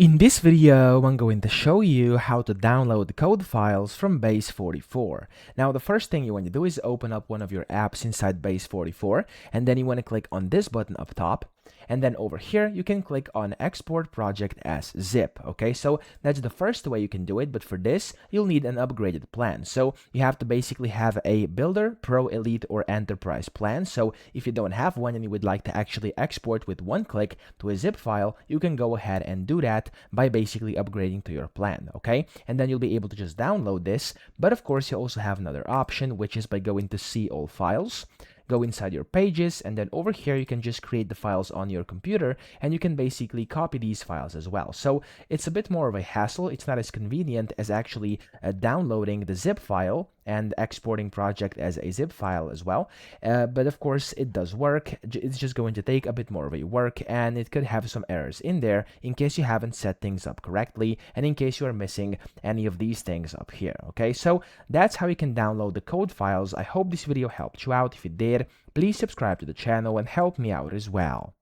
In this video, I'm going to show you how to download the code files from Base44. Now, the first thing you want to do is open up one of your apps inside Base44, and then you want to click on this button up top. And then over here, you can click on Export Project as Zip. Okay, so that's the first way you can do it. But for this, you'll need an upgraded plan. So you have to basically have a Builder, Pro, Elite, or Enterprise plan. So if you don't have one and you would like to actually export with one click to a zip file, you can go ahead and do that by basically upgrading to your plan. Okay, and then you'll be able to just download this. But of course, you also have another option, which is by going to See All Files. Go inside your pages, and then over here you can just create the files on your computer, and you can basically copy these files as well. So it's a bit more of a hassle. It's not as convenient as actually downloading the zip file and exporting project as a zip file as well. But of course it does work. It's just going to take a bit more of a work, and it could have some errors in there in case you haven't set things up correctly, and in case you are missing any of these things up here. Okay, so that's how you can download the code files. I hope this video helped you out. If it did, please subscribe to the channel and help me out as well.